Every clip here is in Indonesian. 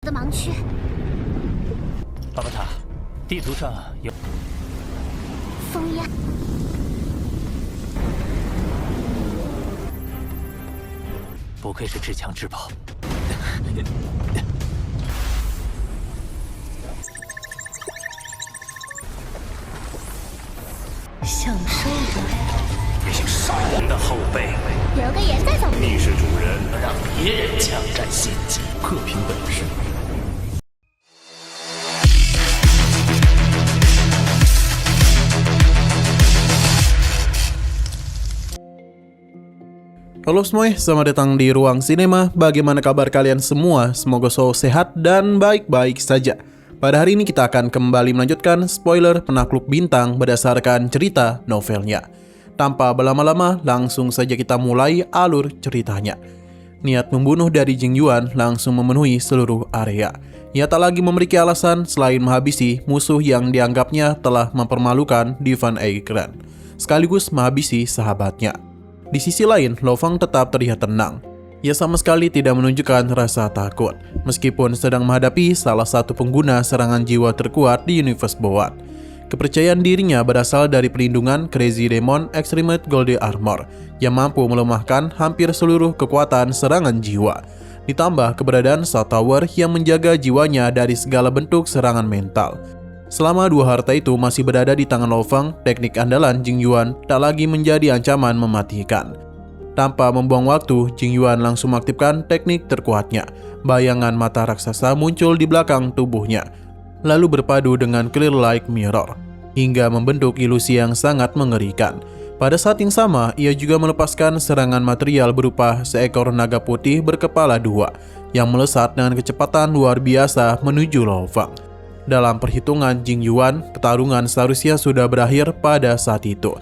的盲区。巴巴塔，地图上有风压，不愧是至强至宝。享受吧，也是少王的后辈，留个言再走。你是主人，让别人枪战陷阱，破屏本事。Halo semuanya, selamat datang di Ruang Sinema. Bagaimana kabar kalian semua? Semoga selalu sehat dan baik-baik saja. Pada hari ini kita akan kembali melanjutkan spoiler Penakluk Bintang berdasarkan cerita novelnya. Tanpa berlama-lama, langsung saja kita mulai alur ceritanya. Niat membunuh dari Jing Yuan langsung memenuhi seluruh area. Ia tak lagi memiliki alasan selain menghabisi musuh yang dianggapnya telah mempermalukan di Van Eikren, sekaligus menghabisi sahabatnya. Di sisi lain, Lo Fang tetap terlihat tenang. Ia sama sekali tidak menunjukkan rasa takut, meskipun sedang menghadapi salah satu pengguna serangan jiwa terkuat di Universe Boat. Kepercayaan dirinya berasal dari perlindungan Crazy Demon Extremate Golden Armor yang mampu melemahkan hampir seluruh kekuatan serangan jiwa. Ditambah keberadaan Shaw Tower yang menjaga jiwanya dari segala bentuk serangan mental. Selama dua harta itu masih berada di tangan Lo Fang, teknik andalan Jing Yuan tak lagi menjadi ancaman mematikan. Tanpa membuang waktu, Jing Yuan langsung mengaktifkan teknik terkuatnya. Bayangan mata raksasa muncul di belakang tubuhnya, lalu berpadu dengan clear light mirror, hingga membentuk ilusi yang sangat mengerikan. Pada saat yang sama, ia juga melepaskan serangan material berupa seekor naga putih berkepala dua, yang melesat dengan kecepatan luar biasa menuju Lo Fang. Dalam perhitungan Jing Yuan, pertarungan seharusnya sudah berakhir pada saat itu.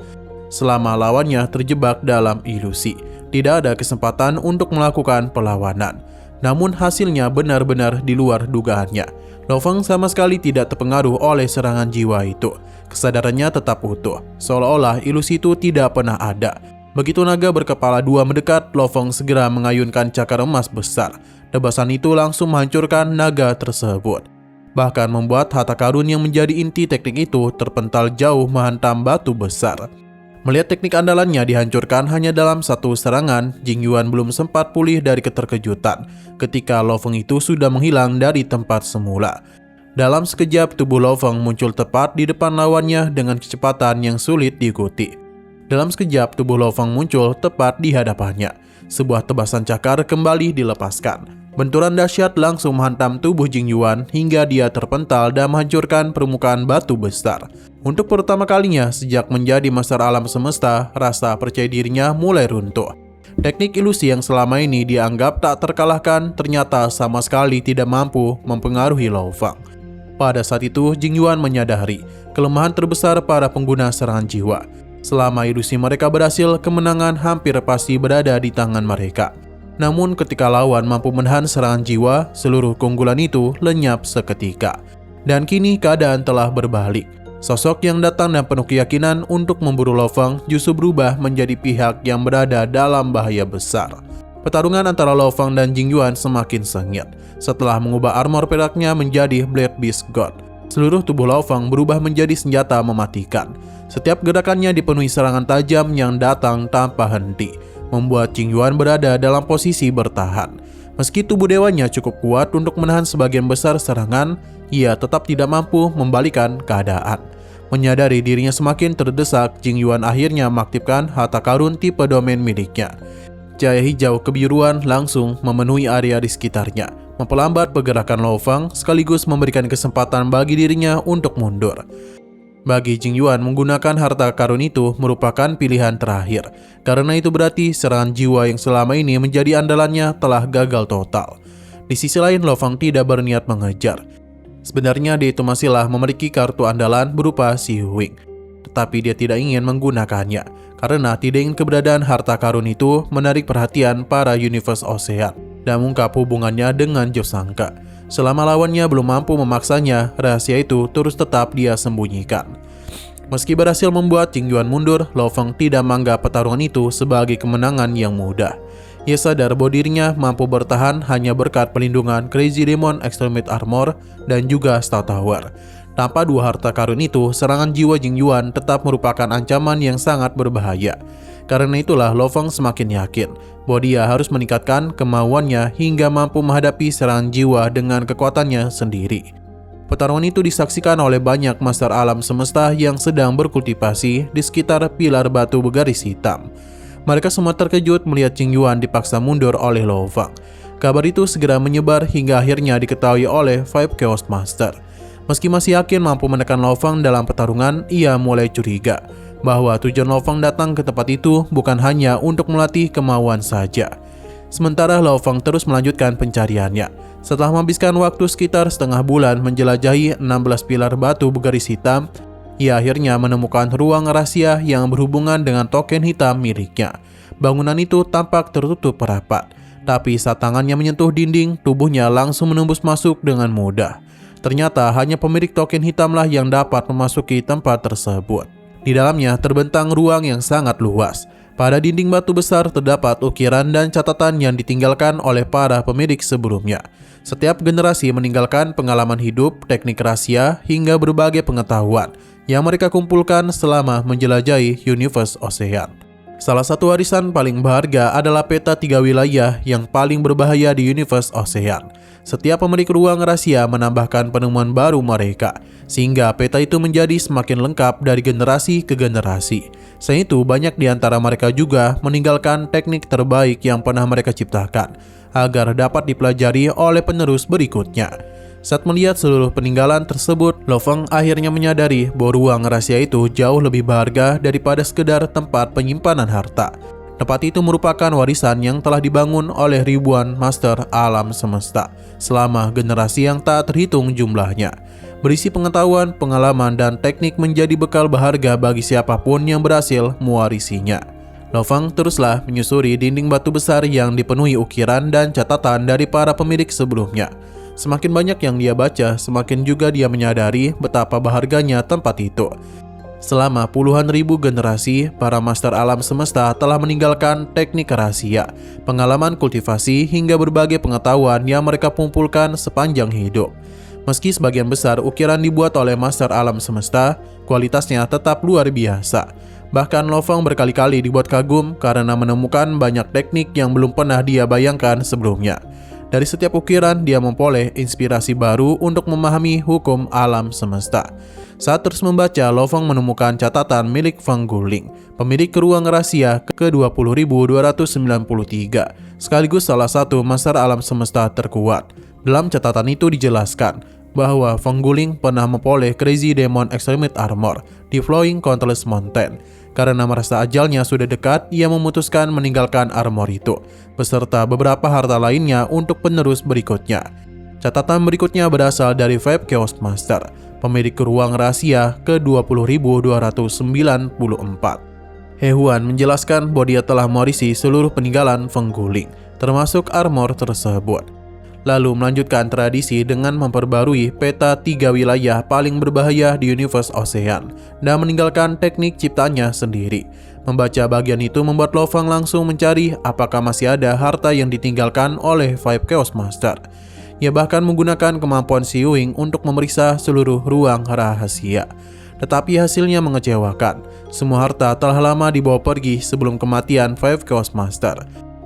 Selama lawannya terjebak dalam ilusi, tidak ada kesempatan untuk melakukan perlawanan. Namun hasilnya benar-benar di luar dugaannya. Lo Fang sama sekali tidak terpengaruh oleh serangan jiwa itu. Kesadarannya tetap utuh, seolah-olah ilusi itu tidak pernah ada. Begitu naga berkepala dua mendekat, Lo Fang segera mengayunkan cakar emas besar. Tebasan itu langsung menghancurkan naga tersebut, bahkan membuat harta karun yang menjadi inti teknik itu terpental jauh menghantam batu besar. Melihat teknik andalannya dihancurkan hanya dalam satu serangan, Jing Yuan belum sempat pulih dari keterkejutan ketika Lo Fang itu sudah menghilang dari tempat semula. Dalam sekejap, tubuh Lo Fang muncul tepat di depan lawannya dengan kecepatan yang sulit diikuti. Dalam sekejap, tubuh Lo Fang muncul tepat di hadapannya. Sebuah tebasan cakar kembali dilepaskan. Benturan dahsyat langsung menghantam tubuh Jing Yuan hingga dia terpental dan menghancurkan permukaan batu besar. Untuk pertama kalinya sejak menjadi master alam semesta, rasa percaya dirinya mulai runtuh. Teknik ilusi yang selama ini dianggap tak terkalahkan ternyata sama sekali tidak mampu mempengaruhi Lo Fang. Pada saat itu, Jing Yuan menyadari kelemahan terbesar para pengguna serangan jiwa. Selama ilusi mereka berhasil, kemenangan hampir pasti berada di tangan mereka. Namun ketika lawan mampu menahan serangan jiwa, seluruh keunggulan itu lenyap seketika. Dan kini keadaan telah berbalik. Sosok yang datang dan penuh keyakinan untuk memburu Lo Fang justru berubah menjadi pihak yang berada dalam bahaya besar. Pertarungan antara Lo Fang dan Jing Yuan semakin sengit. Setelah mengubah armor peraknya menjadi Blade Beast God, seluruh tubuh Lo Fang berubah menjadi senjata mematikan. Setiap gerakannya dipenuhi serangan tajam yang datang tanpa henti, membuat Jing Yuan berada dalam posisi bertahan. Meski tubuh dewanya cukup kuat untuk menahan sebagian besar serangan, ia tetap tidak mampu membalikan keadaan. Menyadari dirinya semakin terdesak, Jing Yuan akhirnya mengaktifkan harta karun tipe domain miliknya. Cahaya hijau kebiruan langsung memenuhi area di sekitarnya, memperlambat pergerakan Lo Fang sekaligus memberikan kesempatan bagi dirinya untuk mundur. Bagi Jing Yuan, menggunakan harta karun itu merupakan pilihan terakhir, karena itu berarti serangan jiwa yang selama ini menjadi andalannya telah gagal total. Di sisi lain, Lo Fang tidak berniat mengejar. Sebenarnya dia itu masihlah memiliki kartu andalan berupa Si Huing, tetapi dia tidak ingin menggunakannya, karena tidak ingin keberadaan harta karun itu menarik perhatian para Universe Ocean dan mengungkap hubungannya dengan Josangka. Selama lawannya belum mampu memaksanya, rahasia itu terus tetap dia sembunyikan. Meski berhasil membuat Jing Yuan mundur, Lo Fang tidak menganggap pertarungan itu sebagai kemenangan yang mudah. Ia sadar bahwa dirinya mampu bertahan hanya berkat pelindungan Crazy Demon Extremity Armor dan juga Star Tower. Tanpa dua harta karun itu, serangan jiwa Jing Yuan tetap merupakan ancaman yang sangat berbahaya. Karena itulah Lo Feng semakin yakin bahwa dia harus meningkatkan kemauannya hingga mampu menghadapi serangan jiwa dengan kekuatannya sendiri. Pertarungan itu disaksikan oleh banyak master alam semesta yang sedang berkultivasi di sekitar pilar batu bergaris hitam. Mereka semua terkejut melihat Jing Yuan dipaksa mundur oleh Lo Feng. Kabar itu segera menyebar hingga akhirnya diketahui oleh Five Chaos Master. Meski masih yakin mampu menekan Lo Feng dalam pertarungan, ia mulai curiga bahwa tujuan Lo Feng datang ke tempat itu bukan hanya untuk melatih kemauan saja. Sementara Lo Feng terus melanjutkan pencariannya. Setelah menghabiskan waktu sekitar setengah bulan menjelajahi 16 pilar batu bergaris hitam, ia akhirnya menemukan ruang rahasia yang berhubungan dengan token hitam miliknya. Bangunan itu tampak tertutup rapat, tapi saat tangannya menyentuh dinding, tubuhnya langsung menembus masuk dengan mudah. Ternyata hanya pemilik token hitamlah yang dapat memasuki tempat tersebut. Di dalamnya terbentang ruang yang sangat luas. Pada dinding batu besar terdapat ukiran dan catatan yang ditinggalkan oleh para pemilik sebelumnya. Setiap generasi meninggalkan pengalaman hidup, teknik rahasia, hingga berbagai pengetahuan yang mereka kumpulkan selama menjelajahi Universe Ocean. Salah satu warisan paling berharga adalah peta 3 wilayah yang paling berbahaya di Universe Ocean. Setiap pemilik ruang rahasia menambahkan penemuan baru mereka, sehingga peta itu menjadi semakin lengkap dari generasi ke generasi. Selain itu, banyak di antara mereka juga meninggalkan teknik terbaik yang pernah mereka ciptakan, agar dapat dipelajari oleh penerus berikutnya. Saat melihat seluruh peninggalan tersebut, Lo Feng akhirnya menyadari bahwa ruang rahasia itu jauh lebih berharga daripada sekedar tempat penyimpanan harta. Tempat itu merupakan warisan yang telah dibangun oleh ribuan master alam semesta selama generasi yang tak terhitung jumlahnya. Berisi pengetahuan, pengalaman, dan teknik menjadi bekal berharga bagi siapapun yang berhasil mewarisinya. Lo Feng teruslah menyusuri dinding batu besar yang dipenuhi ukiran dan catatan dari para pemilik sebelumnya. Semakin banyak yang dia baca, semakin juga dia menyadari betapa berharganya tempat itu. Selama puluhan ribu generasi, para master alam semesta telah meninggalkan teknik rahasia, pengalaman kultivasi, hingga berbagai pengetahuan yang mereka kumpulkan sepanjang hidup. Meski sebagian besar ukiran dibuat oleh master alam semesta, kualitasnya tetap luar biasa. Bahkan Lo Feng berkali-kali dibuat kagum karena menemukan banyak teknik yang belum pernah dia bayangkan sebelumnya. Dari setiap ukiran, dia memperoleh inspirasi baru untuk memahami hukum alam semesta. Saat terus membaca, Lo Feng menemukan catatan milik Feng Guling, pemilik ruang rahasia ke-20.293, sekaligus salah satu master alam semesta terkuat. Dalam catatan itu dijelaskan bahwa Feng Guling pernah memperoleh Crazy Demon Extremity Armor di Flowing Countless Mountain. Karena merasa ajalnya sudah dekat, ia memutuskan meninggalkan armor itu, beserta beberapa harta lainnya untuk penerus berikutnya. Catatan berikutnya berasal dari Five Chaos Master, pemilik ruang rahasia ke-20.294. He Huan menjelaskan bahwa dia telah mewarisi seluruh peninggalan Feng Guling, termasuk armor tersebut. Lalu melanjutkan tradisi dengan memperbarui peta 3 wilayah paling berbahaya di Universe Ocean dan meninggalkan teknik ciptanya sendiri. Membaca bagian itu membuat Lo Feng langsung mencari apakah masih ada harta yang ditinggalkan oleh Five Chaos Master. Ia bahkan menggunakan kemampuan Si Yuing untuk memeriksa seluruh ruang rahasia. Tetapi hasilnya mengecewakan. Semua harta telah lama dibawa pergi sebelum kematian Five Chaos Master.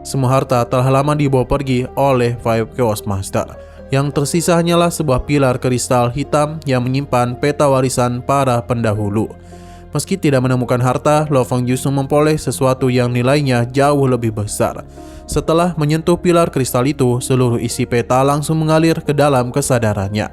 Semua harta telah lama dibawa pergi oleh Five Chaos Master. Yang tersisa hanyalah sebuah pilar kristal hitam yang menyimpan peta warisan para pendahulu. Meski tidak menemukan harta, Lo Feng justru memperoleh sesuatu yang nilainya jauh lebih besar. Setelah menyentuh pilar kristal itu, seluruh isi peta langsung mengalir ke dalam kesadarannya.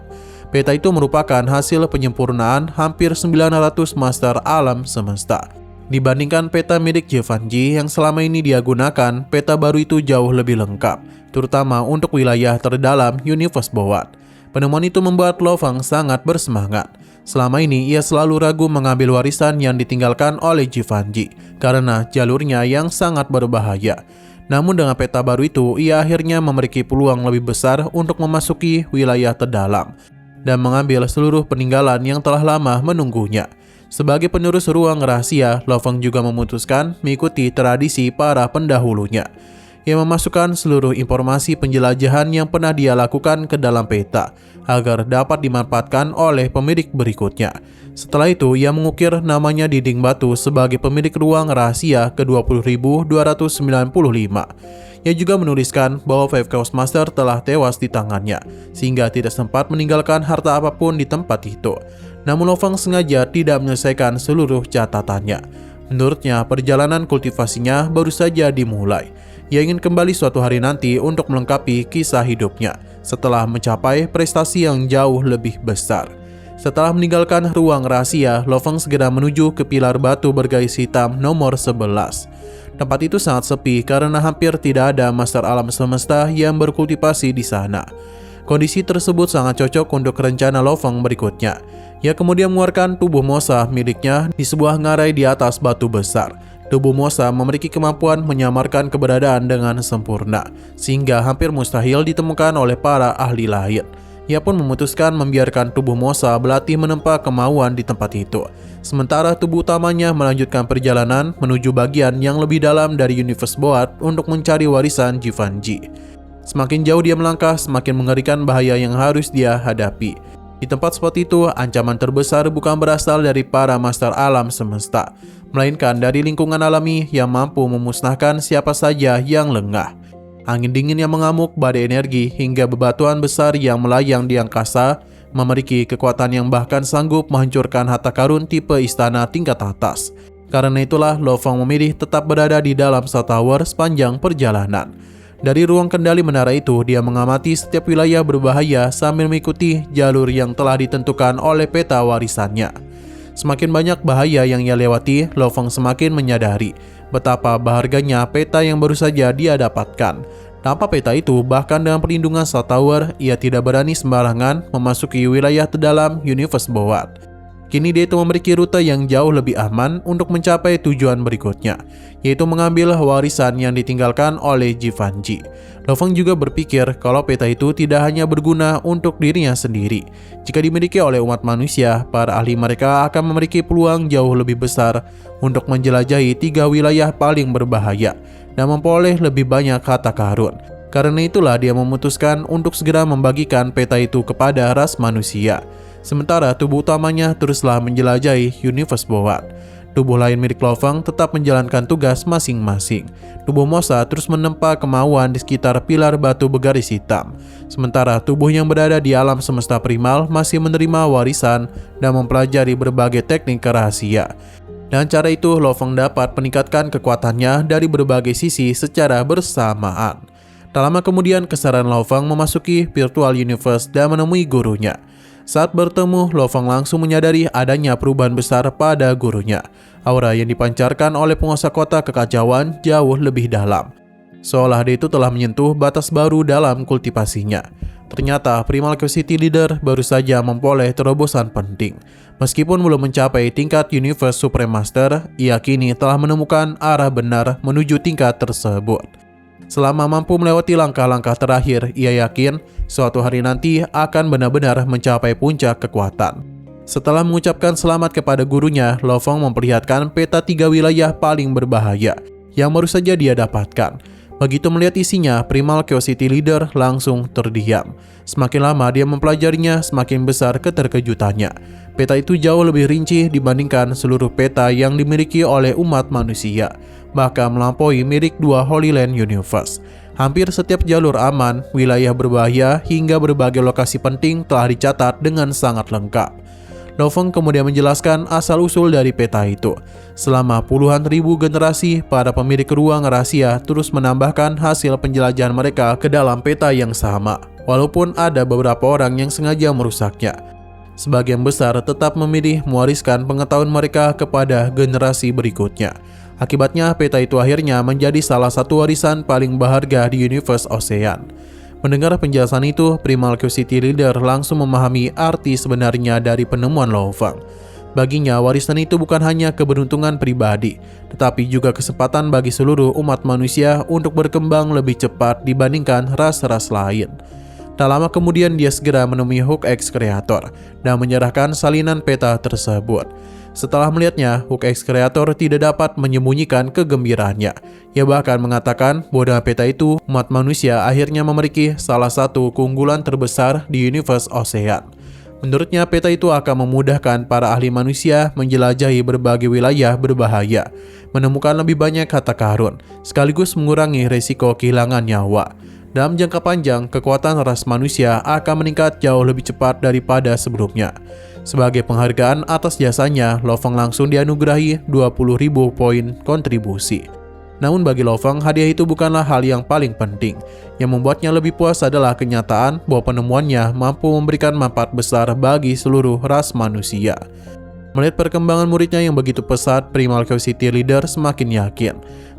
Peta itu merupakan hasil penyempurnaan hampir 900 master alam semesta. Dibandingkan peta milik Jivanji yang selama ini dia gunakan, peta baru itu jauh lebih lengkap, terutama untuk wilayah terdalam Universe Bowat. Penemuan itu membuat Lo Feng sangat bersemangat. Selama ini ia selalu ragu mengambil warisan yang ditinggalkan oleh Jivanji karena jalurnya yang sangat berbahaya. Namun dengan peta baru itu, ia akhirnya memiliki peluang lebih besar untuk memasuki wilayah terdalam dan mengambil seluruh peninggalan yang telah lama menunggunya. Sebagai penerus ruang rahasia, Lo Feng juga memutuskan mengikuti tradisi para pendahulunya. yang memasukkan seluruh informasi penjelajahan yang pernah dia lakukan ke dalam peta agar dapat dimanfaatkan oleh pemilik berikutnya. Setelah itu, ia mengukir namanya di dinding batu sebagai pemilik ruang rahasia ke-20.295. Ia juga menuliskan bahwa Five Chaos Master telah tewas di tangannya, sehingga tidak sempat meninggalkan harta apapun di tempat itu. Namun Lo Feng sengaja tidak menyelesaikan seluruh catatannya. Menurutnya, perjalanan kultivasinya baru saja dimulai. Ia ingin kembali suatu hari nanti untuk melengkapi kisah hidupnya setelah mencapai prestasi yang jauh lebih besar. Setelah meninggalkan ruang rahasia, Lo Feng segera menuju ke pilar batu bergaris hitam nomor 11. Tempat itu sangat sepi karena hampir tidak ada master alam semesta yang berkultivasi di sana. Kondisi tersebut sangat cocok untuk rencana Lo Feng berikutnya. Ia kemudian mengeluarkan tubuh Mosa miliknya di sebuah ngarai di atas batu besar. Tubuh Mosa memiliki kemampuan menyamarkan keberadaan dengan sempurna, sehingga hampir mustahil ditemukan oleh para ahli lain. Ia pun memutuskan membiarkan tubuh Mosa berlatih menempa kemauan di tempat itu. Sementara tubuh utamanya melanjutkan perjalanan menuju bagian yang lebih dalam dari Universe Board untuk mencari warisan Jivanji. Semakin jauh dia melangkah, semakin mengerikan bahaya yang harus dia hadapi. Di tempat seperti itu, ancaman terbesar bukan berasal dari para master alam semesta, melainkan dari lingkungan alami yang mampu memusnahkan siapa saja yang lengah. Angin dingin yang mengamuk, badai energi, hingga bebatuan besar yang melayang di angkasa memiliki kekuatan yang bahkan sanggup menghancurkan harta karun tipe istana tingkat atas. Karena itulah Lo Feng memilih tetap berada di dalam Star Tower sepanjang perjalanan. Dari ruang kendali menara itu, dia mengamati setiap wilayah berbahaya sambil mengikuti jalur yang telah ditentukan oleh peta warisannya. Semakin banyak bahaya yang ia lewati, Lo Feng semakin menyadari betapa berharganya peta yang baru saja dia dapatkan. Tanpa peta itu, bahkan dengan perlindungan Star Tower, ia tidak berani sembarangan memasuki wilayah terdalam Universe Board. Kini dia itu memiliki rute yang jauh lebih aman untuk mencapai tujuan berikutnya, yaitu mengambil warisan yang ditinggalkan oleh Jivanji. Lo Feng juga berpikir kalau peta itu tidak hanya berguna untuk dirinya sendiri. Jika dimiliki oleh umat manusia, para ahli mereka akan memiliki peluang jauh lebih besar untuk menjelajahi 3 wilayah paling berbahaya dan memperoleh lebih banyak harta karun. Karena itulah dia memutuskan untuk segera membagikan peta itu kepada ras manusia. Sementara tubuh utamanya teruslah menjelajahi Universe Board. Tubuh lain milik Lo Feng tetap menjalankan tugas masing-masing. Tubuh Mosa terus menempa kemauan di sekitar pilar batu bergaris hitam. Sementara tubuh yang berada di alam semesta primal masih menerima warisan dan mempelajari berbagai teknik rahasia. Dengan cara itu, Lo Feng dapat meningkatkan kekuatannya dari berbagai sisi secara bersamaan. Tak lama kemudian, kesadaran Lo Feng memasuki Virtual Universe dan menemui gurunya. Saat bertemu, Lo Feng langsung menyadari adanya perubahan besar pada gurunya. Aura yang dipancarkan oleh penguasa kota kekacauan jauh lebih dalam, seolah dia itu telah menyentuh batas baru dalam kultivasinya. Ternyata Primal Chaos City Leader baru saja memperoleh terobosan penting. Meskipun belum mencapai tingkat Universe Supreme Master, ia kini telah menemukan arah benar menuju tingkat tersebut. Selama mampu melewati langkah-langkah terakhir, ia yakin suatu hari nanti akan benar-benar mencapai puncak kekuatan. Setelah mengucapkan selamat kepada gurunya, Lo Feng memperlihatkan peta 3 wilayah paling berbahaya yang baru saja dia dapatkan. Begitu melihat isinya, Primal Chaos City Leader langsung terdiam. Semakin lama dia mempelajarinya, semakin besar keterkejutannya. Peta itu jauh lebih rinci dibandingkan seluruh peta yang dimiliki oleh umat manusia, bahkan melampaui milik 2 Holy Land Universe. Hampir setiap jalur aman, wilayah berbahaya, hingga berbagai lokasi penting telah dicatat dengan sangat lengkap. Lo Feng kemudian menjelaskan asal-usul dari peta itu. Selama puluhan ribu generasi, para pemilik ruang rahasia terus menambahkan hasil penjelajahan mereka ke dalam peta yang sama, walaupun ada beberapa orang yang sengaja merusaknya. Sebagian besar tetap memilih mewariskan pengetahuan mereka kepada generasi berikutnya. Akibatnya, peta itu akhirnya menjadi salah satu warisan paling berharga di Universe Ocean. Mendengar penjelasan itu, Primal Chaos City Leader langsung memahami arti sebenarnya dari penemuan Lo Feng. Baginya, warisan itu bukan hanya keberuntungan pribadi, tetapi juga kesempatan bagi seluruh umat manusia untuk berkembang lebih cepat dibandingkan ras-ras lain. Tak lama kemudian dia segera menemui Hook X Creator dan menyerahkan salinan peta tersebut. Setelah melihatnya, Hook X Creator tidak dapat menyembunyikan kegembiraannya. Ia bahkan mengatakan bahwa dengan peta itu, umat manusia akhirnya memiliki salah satu keunggulan terbesar di universe Ocean. Menurutnya, peta itu akan memudahkan para ahli manusia menjelajahi berbagai wilayah berbahaya, menemukan lebih banyak harta karun, sekaligus mengurangi risiko kehilangan nyawa. Dalam jangka panjang, kekuatan ras manusia akan meningkat jauh lebih cepat daripada sebelumnya. Sebagai penghargaan atas jasanya, Lo Feng langsung dianugerahi 20.000 poin kontribusi. Namun bagi Lo Feng, hadiah itu bukanlah hal yang paling penting. Yang membuatnya lebih puas adalah kenyataan bahwa penemuannya mampu memberikan manfaat besar bagi seluruh ras manusia. Melihat perkembangan muridnya yang begitu pesat, Primal City Leader semakin yakin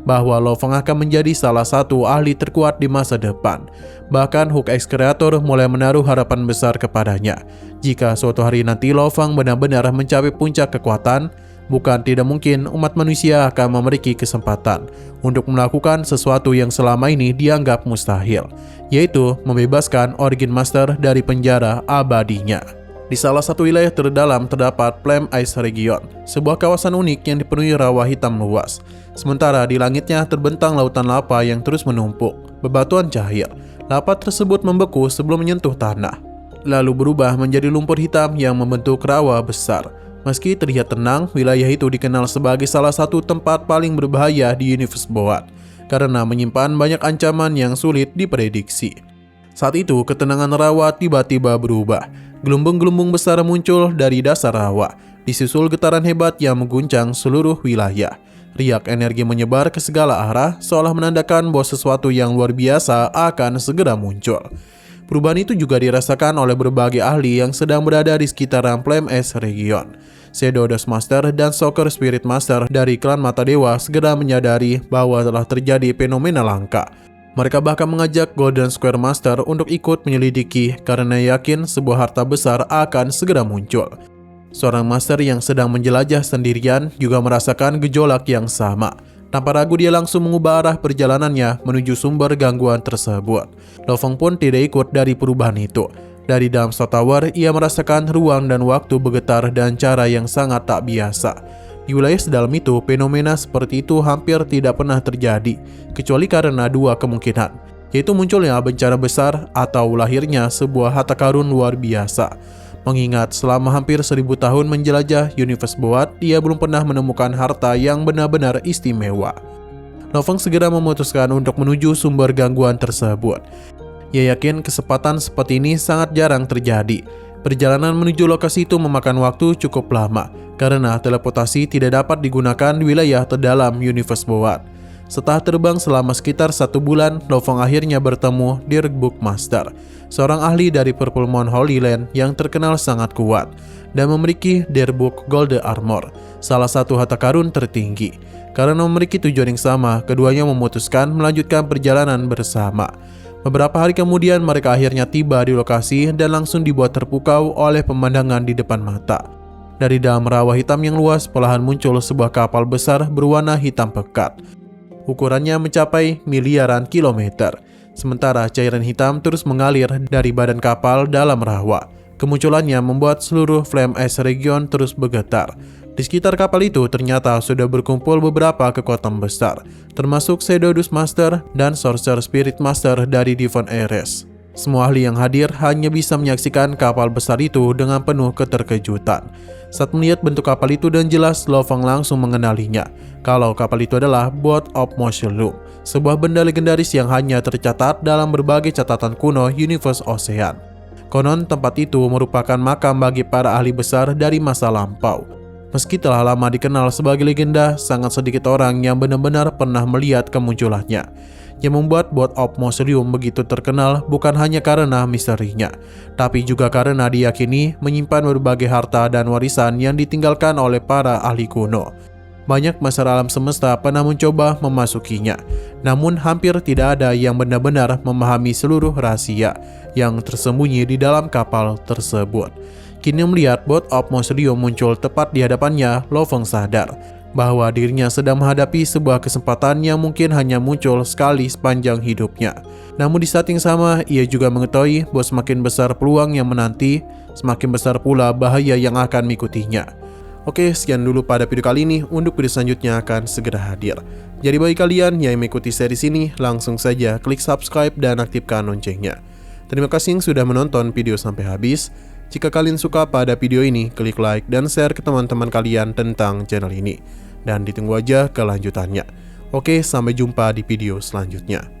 bahwa Lo Feng akan menjadi salah satu ahli terkuat di masa depan. Bahkan Hook X Creator mulai menaruh harapan besar kepadanya. Jika suatu hari nanti Lo Feng benar-benar mencapai puncak kekuatan, bukan tidak mungkin umat manusia akan memiliki kesempatan untuk melakukan sesuatu yang selama ini dianggap mustahil, yaitu membebaskan Origin Master dari penjara abadinya. Di salah satu wilayah terdalam terdapat Flame Ice Region, sebuah kawasan unik yang dipenuhi rawa hitam luas. Sementara di langitnya terbentang lautan lava yang terus menumpuk, bebatuan cair. Lava tersebut membeku sebelum menyentuh tanah, lalu berubah menjadi lumpur hitam yang membentuk rawa besar. Meski terlihat tenang, wilayah itu dikenal sebagai salah satu tempat paling berbahaya di universe Boat, karena menyimpan banyak ancaman yang sulit diprediksi. Saat itu, ketenangan rawa tiba-tiba berubah. Gelombang-gelombang besar muncul dari dasar rawa, disusul getaran hebat yang mengguncang seluruh wilayah. Riak energi menyebar ke segala arah, seolah menandakan bahwa sesuatu yang luar biasa akan segera muncul. Perubahan itu juga dirasakan oleh berbagai ahli yang sedang berada di sekitaran Flame Ice Region. Shadow Dust Master dan Soccer Spirit Master dari klan Mata Dewa segera menyadari bahwa telah terjadi fenomena langka. Mereka bahkan mengajak Golden Square Master untuk ikut menyelidiki karena yakin sebuah harta besar akan segera muncul. Seorang master yang sedang menjelajah sendirian juga merasakan gejolak yang sama. Tanpa ragu dia langsung mengubah arah perjalanannya menuju sumber gangguan tersebut. Lo Feng pun tidak ikut dari perubahan itu. Dari dalam Star Tower, ia merasakan ruang dan waktu bergetar dan cara yang sangat tak biasa. Di wilayah sedalam itu, fenomena seperti itu hampir tidak pernah terjadi, kecuali karena dua kemungkinan, yaitu munculnya bencana besar atau lahirnya sebuah harta karun luar biasa. Mengingat selama hampir 1000 tahun menjelajah universe Boat, ia belum pernah menemukan harta yang benar-benar istimewa. Lo Feng segera memutuskan untuk menuju sumber gangguan tersebut. Ia yakin kesempatan seperti ini sangat jarang terjadi. Perjalanan menuju lokasi itu memakan waktu cukup lama, karena teleportasi tidak dapat digunakan di wilayah terdalam universe Boat. Setelah terbang selama sekitar 1 bulan, Lo Feng akhirnya bertemu Dirk Bookmaster, seorang ahli dari Purple Moon Holy Land yang terkenal sangat kuat dan memiliki Dirk Gold Armor, salah satu harta karun tertinggi. Karena memiliki tujuan yang sama, keduanya memutuskan melanjutkan perjalanan bersama. Beberapa hari kemudian mereka akhirnya tiba di lokasi dan langsung dibuat terpukau oleh pemandangan di depan mata. Dari dalam rawa hitam yang luas, perlahan muncul sebuah kapal besar berwarna hitam pekat. Ukurannya mencapai miliaran kilometer. Sementara cairan hitam terus mengalir dari badan kapal dalam rawa. Kemunculannya membuat seluruh Flame Ice Region terus bergetar. Di sekitar kapal itu ternyata sudah berkumpul beberapa kekuatan besar, termasuk Shadow Dust Master dan Sorcerer Spirit Master dari Devon Ares. Semua ahli yang hadir hanya bisa menyaksikan kapal besar itu dengan penuh keterkejutan. Saat melihat bentuk kapal itu dan jelas, Lo Feng langsung mengenalinya. Kalau kapal itu adalah Boat of Moshulum, sebuah benda legendaris yang hanya tercatat dalam berbagai catatan kuno Universe Ocean. Konon tempat itu merupakan makam bagi para ahli besar dari masa lampau. Meski telah lama dikenal sebagai legenda, sangat sedikit orang yang benar-benar pernah melihat kemunculannya. Yang membuat Boat of Moshulum begitu terkenal bukan hanya karena misterinya, tapi juga karena diyakini menyimpan berbagai harta dan warisan yang ditinggalkan oleh para ahli kuno. Banyak masyarakat alam semesta pernah mencoba memasukinya, namun hampir tidak ada yang benar-benar memahami seluruh rahasia yang tersembunyi di dalam kapal tersebut. Kini melihat Boat of Moshulum muncul tepat di hadapannya, Lo Feng sadar bahwa dirinya sedang menghadapi sebuah kesempatan yang mungkin hanya muncul sekali sepanjang hidupnya. Namun di saat yang sama, ia juga mengetahui bahwa semakin besar peluang yang menanti, semakin besar pula bahaya yang akan mengikutinya. Oke, sekian dulu pada video kali ini. Untuk video selanjutnya akan segera hadir. Jadi bagi kalian yang mengikuti series ini, langsung saja klik subscribe dan aktifkan loncengnya. Terima kasih yang sudah menonton video sampai habis. Jika kalian suka pada video ini, klik like dan share ke teman-teman kalian tentang channel ini. Dan ditunggu aja kelanjutannya. Oke, sampai jumpa di video selanjutnya.